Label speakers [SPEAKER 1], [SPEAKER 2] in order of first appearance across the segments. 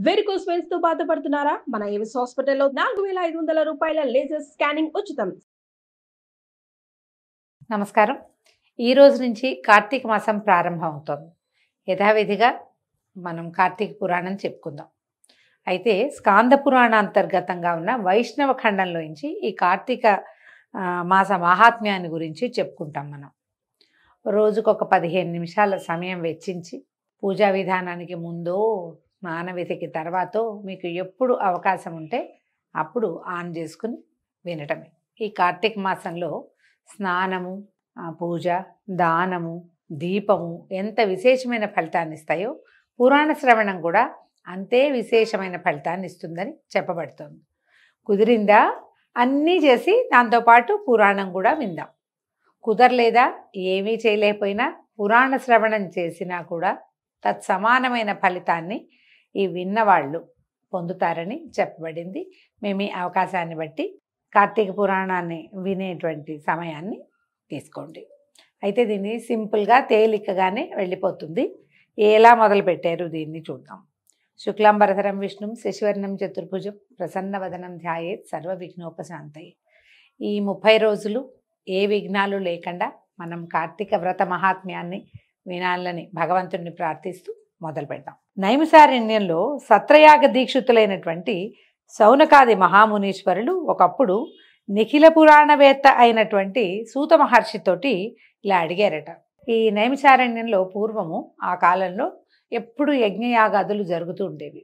[SPEAKER 1] Varicose veins తో బాధపడుతున్నారా? మన ఏవిస్ హాస్పిటల్లో 4500 రూపాయల లేజర్ స్కానింగ్ ఉచితం.
[SPEAKER 2] నమస్కారం. ఈ రోజు నుంచి కార్తీక మాసం ప్రారంభం అవుతోంది. యథావిధిగా మనం కార్తీక పురాణం చెప్పుకుందాం. అయితే స్కాంద పురాణ అంతర్గతంగా ఉన్న వైష్ణవ ఖండంలోంచి ఈ కార్తీక మాస మహాత్మ్యాన్ని గురించి చెప్పుకుంటాం మనం. రోజుకొక 15 నిమిషాల సమయం వెచ్చించి పూజా విధానానికి ముందో స్నానవిధికి తర్వాతో మీకు ఎప్పుడు అవకాశం ఉంటే అప్పుడు ఆన్ చేసుకుని వినటమే. ఈ కార్తీక మాసంలో స్నానము, పూజ, దానము, దీపము ఎంత విశేషమైన ఫలితాన్ని ఇస్తాయో పురాణ శ్రవణం కూడా అంతే విశేషమైన ఫలితాన్ని ఇస్తుందని చెప్పబడుతుంది. కుదిరిందా అన్నీ చేసి దాంతోపాటు పురాణం కూడా విందాం. కుదరలేదా ఏమీ చేయలేకపోయినా పురాణ శ్రవణం చేసినా కూడా తత్సమానమైన ఫలితాన్ని ఈ విన్నవాళ్ళు పొందుతారని చెప్పబడింది. మేము ఈ అవకాశాన్ని బట్టి కార్తీక పురాణాన్ని వినేటువంటి సమయాన్ని తీసుకోండి. అయితే దీన్ని సింపుల్గా తేలికగానే వెళ్ళిపోతుంది. ఎలా మొదలుపెట్టారు దీన్ని చూద్దాం. శుక్లాంబరధరం విష్ణుం శశివర్ణం చతుర్భుజం ప్రసన్నవదనం ధ్యాయేత్ సర్వ విఘ్నోపశాంతయే. ఈ 30 రోజులు ఏ విఘ్నాలు లేకుండా మనం కార్తీక వ్రత మహాత్మ్యాన్ని వినాలని భగవంతుడిని ప్రార్థిస్తూ మొదలు పెడతాం. నైమిషారణ్యంలో సత్రయాగ దీక్షితులైనటువంటి శౌనకాది మహామునీశ్వరులు ఒకప్పుడు నిఖిల పురాణవేత్త అయినటువంటి సూత మహర్షితోటి ఇలా అడిగారట. ఈ నైమిషారణ్యంలో పూర్వము ఆ కాలంలో ఎప్పుడు యజ్ఞయాగాదులు జరుగుతూ ఉండేవి.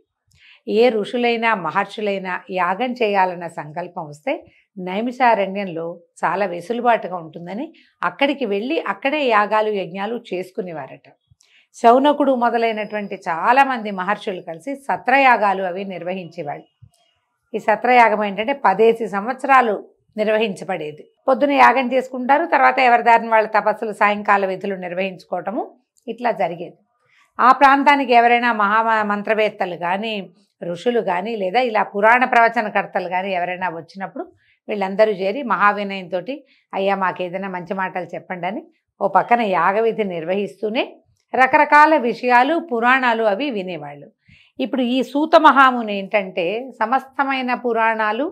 [SPEAKER 2] ఏ ఋషులైనా మహర్షులైనా యాగం చేయాలన్న సంకల్పం వస్తే నైమిషారణ్యంలో చాలా వెసులుబాటుగా ఉంటుందని అక్కడికి వెళ్ళి అక్కడే యాగాలు యజ్ఞాలు చేసుకునేవారట. శౌనకుడు మొదలైనటువంటి చాలామంది మహర్షులు కలిసి సత్రయాగాలు అవి నిర్వహించేవాళ్ళు. ఈ సత్రయాగం ఏంటంటే 10 సంవత్సరాలు నిర్వహించబడేది. పొద్దున యాగం చేసుకుంటారు, తర్వాత ఎవరి దారిని వాళ్ళ తపస్సులు, సాయంకాల విధులు నిర్వహించుకోవటము ఇట్లా జరిగేది. ఆ ప్రాంతానికి ఎవరైనా మంత్రవేత్తలు కానీ, ఋషులు కానీ, లేదా ఇలా పురాణ ప్రవచనకర్తలు కానీ ఎవరైనా వచ్చినప్పుడు వీళ్ళందరూ చేరి మహావినయంతో అయ్యా మాకేదైనా మంచి మాటలు చెప్పండి అని ఓ పక్కన యాగవిధి నిర్వహిస్తూనే రకరకాల విషయాలు పురాణాలు అవి వినేవాళ్ళు. ఇప్పుడు ఈ సూత మహాముని ఏంటంటే సమస్తమైన పురాణాలు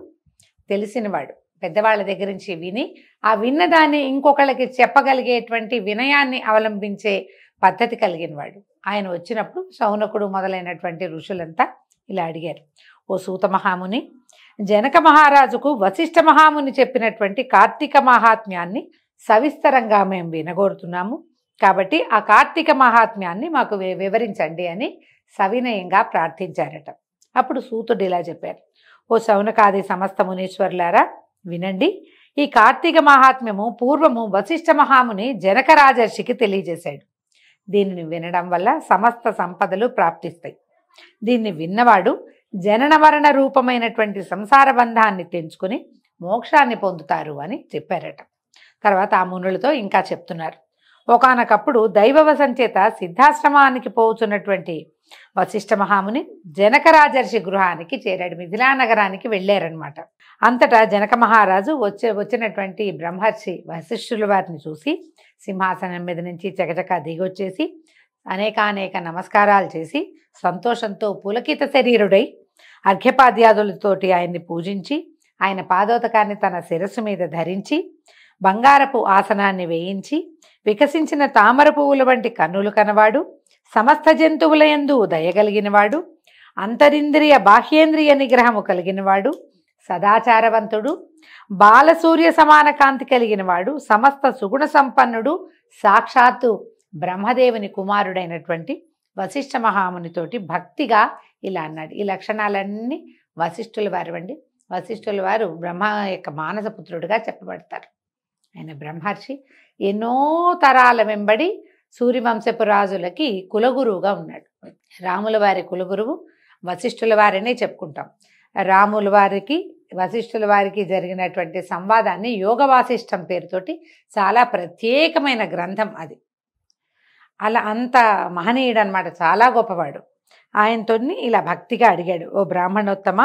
[SPEAKER 2] తెలిసినవాడు. పెద్దవాళ్ళ దగ్గర నుంచి విని ఆ విన్నదాన్ని ఇంకొకళ్ళకి చెప్పగలిగేటువంటి వినయాన్ని అవలంబించే పద్ధతి కలిగినవాడు. ఆయన వచ్చినప్పుడు శౌనకుడు మొదలైనటువంటి ఋషులంతా ఇలా అడిగారు. ఓ సూత మహాముని, జనక మహారాజుకు వశిష్ఠ మహాముని చెప్పినటువంటి కార్తీక మహాత్మ్యాన్ని సవిస్తరంగా మేము వినగోరుతున్నాము. కాబట్టి ఆ కార్తీక మహాత్మ్యాన్ని మాకు వివరించండి అని సవినయంగా ప్రార్థించారట. అప్పుడు సూతుడు ఇలా చెప్పారు. ఓ శౌనకాది సమస్త మునీశ్వరులారా వినండి. ఈ కార్తీక మహాత్మ్యము పూర్వము వశిష్ఠ మహాముని జనక రాజర్షికి తెలియజేశాడు. దీనిని వినడం వల్ల సమస్త సంపదలు ప్రాప్తిస్తాయి. దీన్ని విన్నవాడు జనన మరణ రూపమైనటువంటి సంసార బంధాన్ని తెంచుకుని మోక్షాన్ని పొందుతారు అని చెప్పారట. తర్వాత ఆ మునులతో ఇంకా చెప్తున్నారు. ఒకానొకప్పుడు దైవవశం చేత సిద్ధాశ్రమానికి పోతున్నటువంటి వశిష్ఠ మహాముని జనక రాజర్షి గృహానికి చేరాడు. మిథిలా నగరానికి వెళ్ళారనమాట. అంతటా జనక మహారాజు వచ్చినటువంటి బ్రహ్మర్షి వశిష్ఠుల వారిని చూసి సింహాసనం మీద నుంచి చకచకా దిగొచ్చేసి అనేకానేక నమస్కారాలు చేసి సంతోషంతో పులకిత శరీరుడై అర్ఘ్యపాద్యాదులతోటి ఆయన్ని పూజించి ఆయన పాదోదకాన్ని తన శిరస్సు మీద ధరించి బంగారపు ఆసనాన్ని వేయించి వికసించిన తామర పువ్వుల వంటి కన్నులు కనవాడు, సమస్త జంతువుల యందు దయగలిగినవాడు, అంతరింద్రియ బాహ్యేంద్రియ నిగ్రహము కలిగినవాడు, సదాచారవంతుడు, బాలసూర్య సమాన కాంతి కలిగినవాడు, సమస్త సుగుణ సంపన్నుడు, సాక్షాత్తు బ్రహ్మదేవుని కుమారుడైనటువంటి వశిష్ఠ మహామునితోటి భక్తిగా ఇలా అన్నాడు. ఈ లక్షణాలన్నీ వశిష్ఠుల వారు అండి. వశిష్ఠుల వారు బ్రహ్మ యొక్క మానసపుత్రుడిగా చెప్పబడతారు. ఆయన బ్రహ్మర్షి. ఎన్నో తరాల వెంబడి సూర్యవంశపు రాజులకి కులగురువుగా ఉన్నాడు. రాముల వారి కులగురువు వశిష్ఠుల వారినే చెప్పుకుంటాం. రాముల వారికి వశిష్ఠుల వారికి జరిగినటువంటి సంవాదాన్ని యోగ వాసిష్టం పేరుతోటి చాలా ప్రత్యేకమైన గ్రంథం అది. అలా అంత మహనీయుడు అనమాట, చాలా గొప్పవాడు. ఆయనతో ఇలా భక్తిగా అడిగాడు. ఓ బ్రాహ్మణోత్తమ,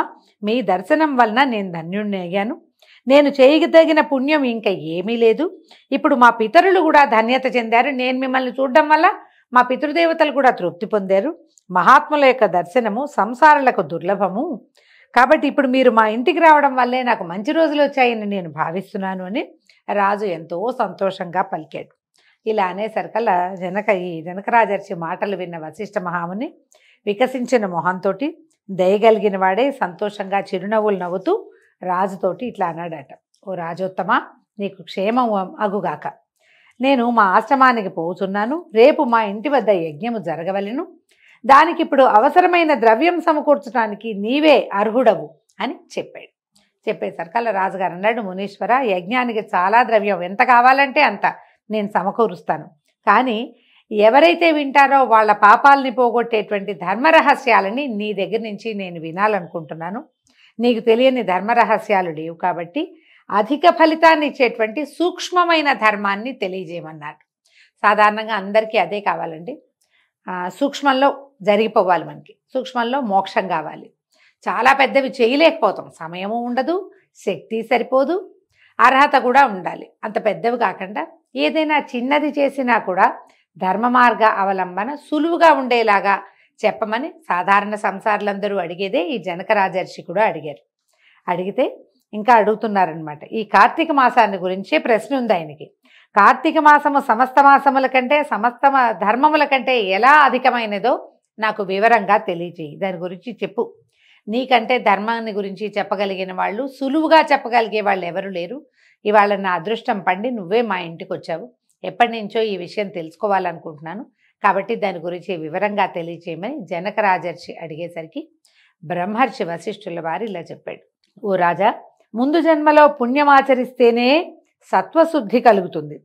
[SPEAKER 2] మీ దర్శనం వలన నేను ధన్యుణ్ణి అయ్యాను. నేను చేయదగిన పుణ్యం ఇంకా ఏమీ లేదు. ఇప్పుడు మా పితరులు కూడా ధన్యత చెందారు. నేను మిమ్మల్ని చూడడం వల్ల మా పితృదేవతలు కూడా తృప్తి పొందారు. మహాత్ముల యొక్క దర్శనము సంసారులకు దుర్లభము. కాబట్టి ఇప్పుడు మీరు మా ఇంటికి రావడం వల్లే నాకు మంచి రోజులు వచ్చాయని నేను భావిస్తున్నాను అని రాజు ఎంతో సంతోషంగా పలికాడు. ఇలా అనేసరికల్లా జనకరాజర్షి మాటలు విన్న వశిష్ఠ మహాముని వికసించిన మొహంతో దయగలిగిన వాడే సంతోషంగా చిరునవ్వులు నవ్వుతూ రాజుతోటి ఇట్లా అన్నాడట, ఓ రాజోత్తమ, నీకు క్షేమం అగుగాక. నేను మా ఆశ్రమానికి పోతున్నాను. రేపు మా ఇంటి వద్ద యజ్ఞము జరగవలెను. దానికి ఇప్పుడు అవసరమైన ద్రవ్యం సమకూర్చడానికి నీవే అర్హుడవు అని చెప్పాడు. చెప్పేసరికల్లా రాజుగారు అన్నాడు, మునీశ్వర, యజ్ఞానికి చాలా ద్రవ్యం ఎంత కావాలంటే అంత నేను సమకూరుస్తాను. కానీ ఎవరైతే వింటారో వాళ్ళ పాపాలని పోగొట్టేటువంటి ధర్మరహస్యాలని నీ దగ్గర నుంచి నేను వినాలనుకుంటున్నాను. నీకు తెలియని ధర్మరహస్యాలు లేవు కాబట్టి అధిక ఫలితాన్ని ఇచ్చేటువంటి సూక్ష్మమైన ధర్మాన్ని తెలియజేయమన్నాడు. సాధారణంగా అందరికీ అదే కావాలండి. సూక్ష్మంలో జరిగిపోవాలి, మనకి సూక్ష్మంలో మోక్షం కావాలి. చాలా పెద్దవి చేయలేకపోతాం, సమయము ఉండదు, శక్తి సరిపోదు, అర్హత కూడా ఉండాలి. అంత పెద్దవి కాకుండా ఏదైనా చిన్నది చేసినా కూడా ధర్మ మార్గ అవలంబన సులువుగా ఉండేలాగా చెప్పమని సాధారణ సంసారులందరూ అడిగేదే ఈ జనకరాజర్షి కూడా అడిగారు. అడిగితే ఇంకా అడుగుతున్నారనమాట. ఈ కార్తీక మాసాన్ని గురించే ప్రశ్న ఉంది ఆయనకి. కార్తీక మాసము సమస్త మాసముల కంటే సమస్త ధర్మముల కంటే ఎలా అధికమైనదో నాకు వివరంగా తెలియజేయి, దాని గురించి చెప్పు. నీకంటే ధర్మాన్ని గురించి చెప్పగలిగిన వాళ్ళు, సులువుగా చెప్పగలిగే వాళ్ళు ఎవరు లేరు. ఇవాళ నా అదృష్టం పండి నువ్వే మా ఇంటికి వచ్చావు. ఎప్పటి నుంచో ఈ విషయం తెలుసుకోవాలనుకుంటున్నాను, కాబట్టి దాని గురించి వివరంగా తెలియచేయమని జనకరాజర్షి అడిగేసరికి బ్రహ్మర్షి వశిష్ఠుల వారు ఇలా చెప్పాడు, ఓ రాజా, ముందు జన్మలో పుణ్యమాచరిస్తేనే సత్వశుద్ధి కలుగుతుంది.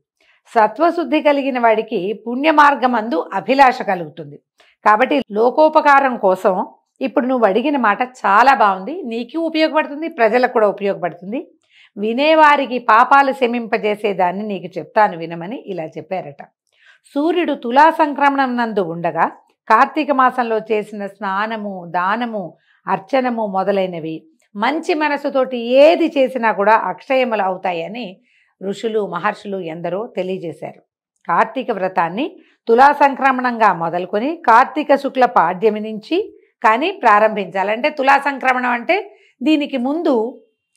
[SPEAKER 2] సత్వశుద్ధి కలిగిన వాడికి పుణ్యమార్గమందు అభిలాష కలుగుతుంది. కాబట్టి లోకోపకారం కోసం ఇప్పుడు నువ్వు అడిగిన మాట చాలా బాగుంది, నీకు ఉపయోగపడుతుంది, ప్రజలకు కూడా ఉపయోగపడుతుంది. వినేవారికి పాపాలు శమింపజేసేదాన్ని నీకు చెప్తాను వినమని ఇలా చెప్పారట. సూర్యుడు తులా సంక్రమణం నందు ఉండగా కార్తీక మాసంలో చేసిన స్నానము, దానము, అర్చనము మొదలైనవి మంచి మనసుతోటి ఏది చేసినా కూడా అక్షయములు అవుతాయని ఋషులు మహర్షులు ఎందరో తెలియజేశారు. కార్తీక వ్రతాన్ని తులా సంక్రమణంగా మొదలుకొని కార్తీక శుక్ల పాడ్యమి నుంచి కానీ ప్రారంభించాలంటే, తులా సంక్రమణం అంటే దీనికి ముందు,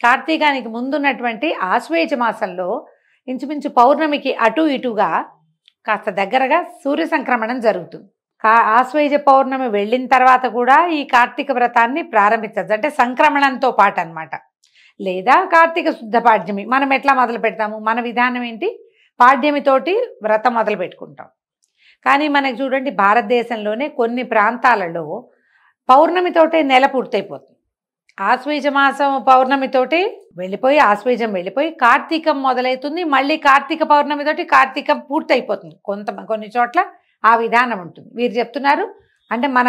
[SPEAKER 2] కార్తీకానికి ముందున్నటువంటి ఆశ్వేజ మాసంలో ఇంచుమించు పౌర్ణమికి అటు ఇటుగా కాస్త దగ్గరగా సూర్య సంక్రమణం జరుగుతుంది. ఆశ్వేజ పౌర్ణమి వెళ్ళిన తర్వాత కూడా ఈ కార్తీక వ్రతాన్ని ప్రారంభించచ్చు, అంటే సంక్రమణంతో పాటు అనమాట. లేదా కార్తీక శుద్ధ పాడ్యమి మనం ఎట్లా మొదలు పెడతాము, మన విధానం ఏంటి, పాడ్యమితోటి వ్రతం మొదలు పెట్టుకుంటాం. కానీ మనకు చూడండి, భారతదేశంలోనే కొన్ని ప్రాంతాలలో పౌర్ణమితోటే నెల పూర్తయిపోతుంది. ఆశ్వేజ మాసం పౌర్ణమితోటి వెళ్ళిపోయి, ఆశ్వేజం వెళ్ళిపోయి కార్తీకం మొదలవుతుంది, మళ్ళీ కార్తీక పౌర్ణమితోటి కార్తీకం పూర్తయిపోతుంది. కొన్ని చోట్ల ఆ విధానం ఉంటుంది. వీరు చెప్తున్నారు అంటే మన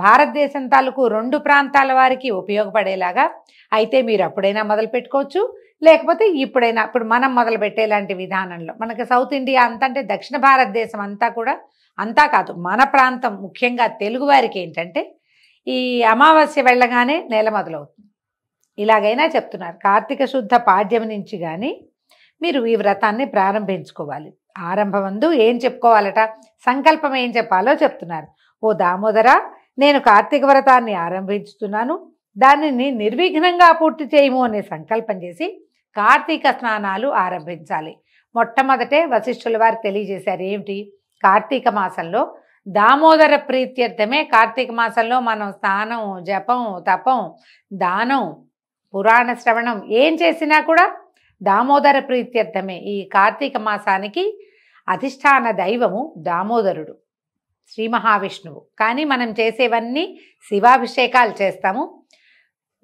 [SPEAKER 2] భారతదేశం తాలూకు 2 ప్రాంతాల వారికి ఉపయోగపడేలాగా అయితే మీరు అప్పుడైనా మొదలు పెట్టుకోవచ్చు, లేకపోతే ఇప్పుడైనా, ఇప్పుడు మనం మొదలు పెట్టేలాంటి విధానంలో. మనకి సౌత్ ఇండియా అంతా అంటే దక్షిణ భారతదేశం అంతా కూడా, అంతా కాదు మన ప్రాంతం ముఖ్యంగా తెలుగు వారికి ఏంటంటే ఈ అమావాస్య వెళ్ళగానే నెల మొదలవుతుంది. ఇలాగైనా చెప్తున్నారు, కార్తీక శుద్ధ పాడ్యం నుంచి కానీ మీరు ఈ వ్రతాన్ని ప్రారంభించుకోవాలి. ఆరంభమందు ఏం చెప్పుకోవాలట, సంకల్పం ఏం చెప్పాలో చెప్తున్నారు. ఓ దామోదర, నేను కార్తీక వ్రతాన్ని ఆరంభించుతున్నాను, దానిని నిర్విఘ్నంగా పూర్తి చేయము అనే సంకల్పం చేసి కార్తీక స్నానాలు ఆరంభించాలి. మొట్టమొదటే వశిష్ఠుల వారు తెలియజేశారు ఏమిటి, కార్తీక మాసంలో దామోదర ప్రీత్యర్థమే. కార్తీక మాసంలో మనం స్నానం, జపం, తపం, దానం, పురాణ శ్రవణం ఏం చేసినా కూడా దామోదర ప్రీత్యర్థమే. ఈ కార్తీక మాసానికి అధిష్టాన దైవము దామోదరుడు, శ్రీ మహావిష్ణువు. కానీ మనం చేసేవన్నీ శివాభిషేకాలు చేస్తాము.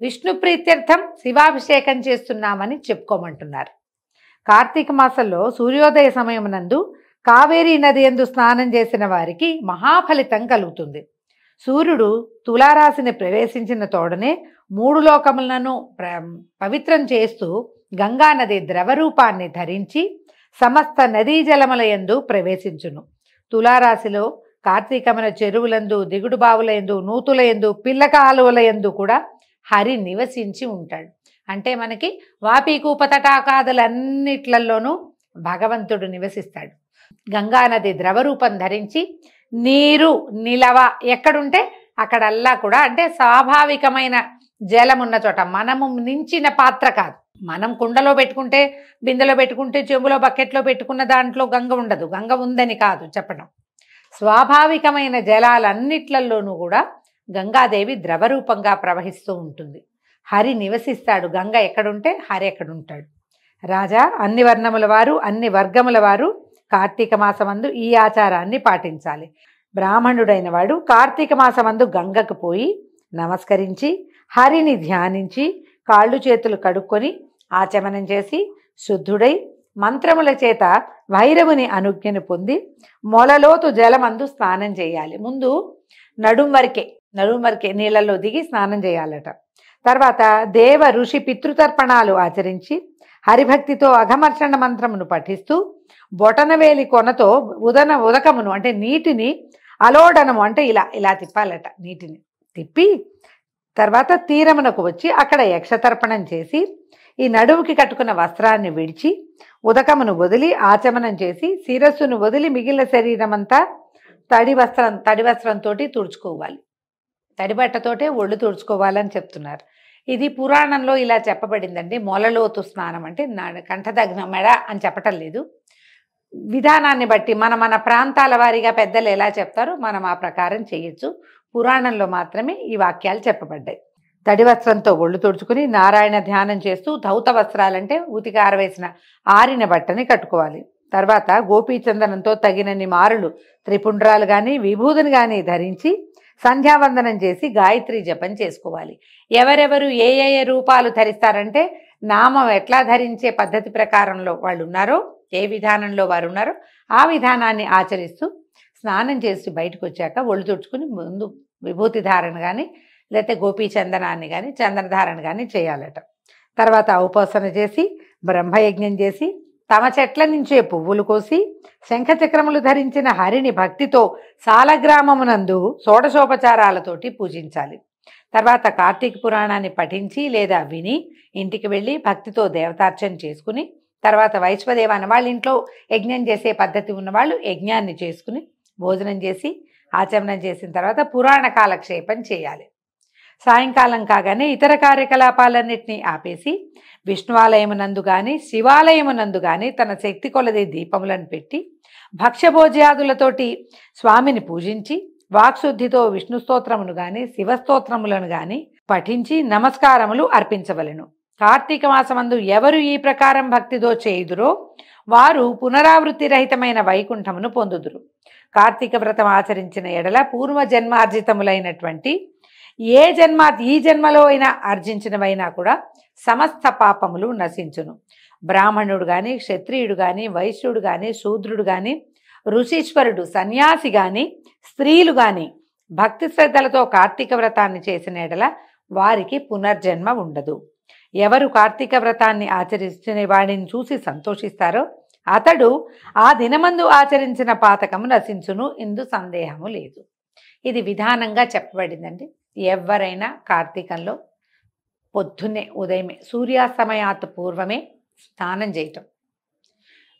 [SPEAKER 2] విష్ణు ప్రీత్యర్థం శివాభిషేకం చేస్తున్నామని చెప్పుకోమంటున్నారు. కార్తీక మాసంలో సూర్యోదయ సమయమునందు కావేరీ నది యందు స్నానం చేసిన వారికి మహాఫలితం కలుగుతుంది. సూర్యుడు తులారాశిని ప్రవేశించిన తోడనే 3 లోకములను పవిత్రం చేస్తూ గంగానది ద్రవరూపాన్ని ధరించి సమస్త నదీ జలముల యందు ప్రవేశించును. తులారాశిలో కార్తీకమున చెరువులందు, దిగుడు బావుల యందు, నూతుల యందు, పిల్ల కాలువల యందు కూడా హరి నివసించి ఉంటాడు. అంటే మనకి వాపీకూప తటాకాదులన్నిట్లలోనూ భగవంతుడు నివసిస్తాడు. గంగానది ద్రవరూపం ధరించి నీరు నిలవ ఎక్కడుంటే అక్కడల్లా కూడా, అంటే స్వాభావికమైన జలం ఉన్న చోట, మనము నించిన పాత్ర కాదు. మనం కుండలో పెట్టుకుంటే, బిందెలో పెట్టుకుంటే, చెంబులో బకెట్లో పెట్టుకున్న దాంట్లో గంగ ఉండదు. గంగ ఉందని కాదు చెప్పడం. స్వాభావికమైన జలాలన్నిట్లలోనూ కూడా గంగాదేవి ద్రవరూపంగా ప్రవహిస్తూ ఉంటుంది. హరి నివసిస్తాడు. గంగ ఎక్కడుంటే హరి ఎక్కడుంటాడు. రాజా, అన్ని వర్ణముల వారు, అన్ని వర్గముల వారు కార్తీక మాసమందు ఈ ఆచారాన్ని పాటించాలి. బ్రాహ్మణుడైన వాడు కార్తీక మాసమందు గంగకు పోయి నమస్కరించి హరిని ధ్యానించి కాళ్ళు చేతులు కడుక్కొని ఆచమనం చేసి శుద్ధుడై మంత్రముల చేత భైరవుని అనుజ్ఞను పొంది మొలలోతు జలమందు స్నానం చేయాలి. ముందు నడుం వరకే నీళ్ళల్లో దిగి స్నానం చేయాలట. తర్వాత దేవ ఋషి పితృతర్పణాలు ఆచరించి హరిభక్తితో అఘమర్షణ మంత్రమును పఠిస్తూ బొటనవేలి కొనతో ఉదకమును అంటే నీటిని అలోడనము అంటే ఇలా తిప్పాలట. నీటిని తిప్పి తర్వాత తీరమునకు వచ్చి అక్కడ యక్షతర్పణం చేసి ఈ నడుముకి కట్టుకున్న వస్త్రాన్ని విడిచి ఉదకమును వదిలి ఆచమనం చేసి శిరస్సును వదిలి మిగిలిన శరీరం అంతా తడి వస్త్రంతో తుడుచుకోవాలి. తడిబట్టతోటే ఒళ్ళు తుడుచుకోవాలని చెప్తున్నారు. ఇది పురాణంలో ఇలా చెప్పబడిందండి. మొలలోతు స్నానం అంటే కంఠదగ్న మెడ అని చెప్పటం లేదు. విధానాన్ని బట్టి మన ప్రాంతాల వారీగా పెద్దలు ఎలా చెప్తారో మనం ఆ ప్రకారం చేయొచ్చు. పురాణంలో మాత్రమే ఈ వాక్యాలు చెప్పబడ్డాయి. తడి వస్త్రంతో ఒళ్ళు తుడుచుకుని నారాయణ ధ్యానం చేస్తూ ధౌత వస్త్రాలంటే ఉతికి ఆరవేసిన ఆరిన బట్టని కట్టుకోవాలి. తర్వాత గోపీచందనంతో తగినన్ని మారులు త్రిపుండ్రాలు కానీ విభూతిని కానీ ధరించి సంధ్యావందనం చేసి గాయత్రి జపం చేసుకోవాలి. ఎవరెవరు ఏ రూపాలు ధరిస్తారంటే నామం ఎట్లా ధరించే పద్ధతి ప్రకారంలో వాళ్ళు ఉన్నారో, ఏ విధానంలో వారు ఉన్నారో ఆ విధానాన్ని ఆచరిస్తూ స్నానం చేసి బయటకు వచ్చాక ఒళ్ళు తుడుచుకుని ముందు విభూతి ధారణ కానీ లేకపోతే గోపీ చందనాన్ని కానీ చందనధారణ కానీ చేయాలట. తర్వాత ఉపాసన చేసి బ్రహ్మయజ్ఞం చేసి తమ చెట్ల నుంచే పువ్వులు కోసి శంఖచక్రములు ధరించిన హరిని భక్తితో సాలగ్రామమునందు షోడశోపచారాలతోటి పూజించాలి. తర్వాత కార్తీక పురాణాన్ని పఠించి లేదా విని ఇంటికి వెళ్ళి భక్తితో దేవతార్చన చేసుకుని తర్వాత వైశ్వదేవాన్ని వాళ్ళ ఇంట్లో యజ్ఞం చేసే పద్ధతి ఉన్నవాళ్ళు యజ్ఞాన్ని చేసుకుని భోజనం చేసి ఆచమనం చేసిన తర్వాత పురాణ కాలక్షేపం చేయాలి. సాయంకాలం కాగానే ఇతర కార్యకలాపాలన్నింటినీ ఆపేసి విష్ణువాలయమునందు కానీ శివాలయమునందు కానీ తన శక్తి కొలది దీపములను పెట్టి భక్ష్యభోజ్యాదులతోటి స్వామిని పూజించి వాక్శుద్ధితో విష్ణు స్తోత్రమును కానీ శివస్తోత్రములను కానీ పఠించి నమస్కారములు అర్పించవలెను. కార్తీక మాసమందు ఎవరు ఈ ప్రకారం భక్తితో చేయుదురో వారు పునరావృత్తి రహితమైన వైకుంఠమును పొందుదురు. కార్తీక వ్రతం ఆచరించిన ఎడల పూర్వజన్మార్జితములైనటువంటి ఈ జన్మలో అయినా ఆర్జించినవైనా కూడా సమస్త పాపములు నశించును. బ్రాహ్మణుడు కానీ క్షత్రియుడు కానీ వైశ్యుడు కానీ శూద్రుడు కానీ ఋషీశ్వరుడు సన్యాసి కానీ స్త్రీలు కానీ భక్తి శ్రద్ధలతో కార్తీక వ్రతాన్ని చేసిన ఎడల వారికి పునర్జన్మ ఉండదు. ఎవరు కార్తీక వ్రతాన్ని ఆచరించిన వాడిని చూసి సంతోషిస్తారో అతడు ఆ దినమందు ఆచరించిన పాతకము నశించును, ఇందు సందేహము లేదు. ఇది విధానంగా చెప్పబడిందండి. ఎవరైనా కార్తీకంలో పొద్దున్నే ఉదయమే సూర్యాస్తమయాత్ పూర్వమే స్నానం చేయటం,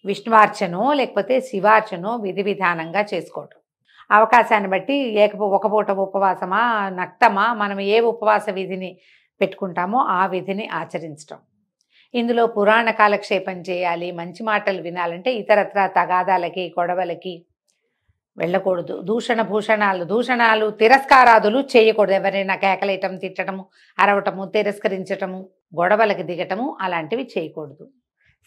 [SPEAKER 2] విష్ణువార్చనో లేకపోతే శివార్చనో విధి విధానంగా చేసుకోవటం, అవకాశాన్ని బట్టి ఒక పూట ఉపవాసమా నక్తమా మనం ఏ ఉపవాస విధిని పెట్టుకుంటామో ఆ విధిని ఆచరించటం. ఇందులో పురాణ కాలక్షేపం చేయాలి, మంచి మాటలు వినాలంటే ఇతరత్ర తగాదాలకి గొడవలకి వెళ్ళకూడదు. దూషణాలు తిరస్కారాదులు చేయకూడదు. ఎవరైనా కేకలేయటం, తిట్టడము, అరవటము, తిరస్కరించటము, గొడవలకి దిగటము అలాంటివి చేయకూడదు.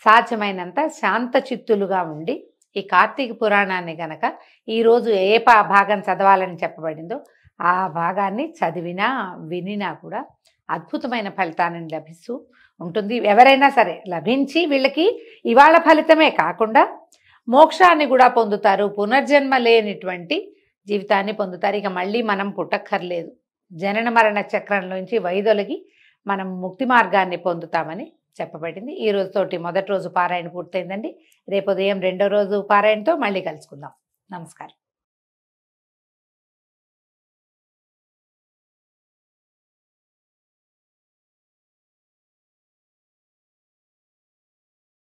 [SPEAKER 2] సాధ్యమైనంత శాంత చిత్తులుగా ఉండి ఈ కార్తీక పురాణాన్ని గనక ఈరోజు ఏ భాగం చదవాలని చెప్పబడిందో ఆ భాగాన్ని చదివినా వినినా కూడా అద్భుతమైన ఫలితాన్ని లభిస్తూ ఉంటుంది. ఎవరైనా సరే లభించి వీళ్ళకి ఇవాళ ఫలితమే కాకుండా మోక్షాన్ని కూడా పొందుతారు, పునర్జన్మ లేనిటువంటి జీవితాన్ని పొందుతారు. ఇక మళ్ళీ మనం పుట్టక్కర్లేదు. జనన మరణ చక్రంలోంచి వైదొలగి మనం ముక్తి మార్గాన్ని పొందుతామని చెప్పబడింది. ఈ రోజుతోటి మొదటి రోజు పారాయణ పూర్తయిందండి. రేపు ఉదయం రెండో రోజు పారాయణతో మళ్ళీ కలుసుకుందాం. నమస్కారం.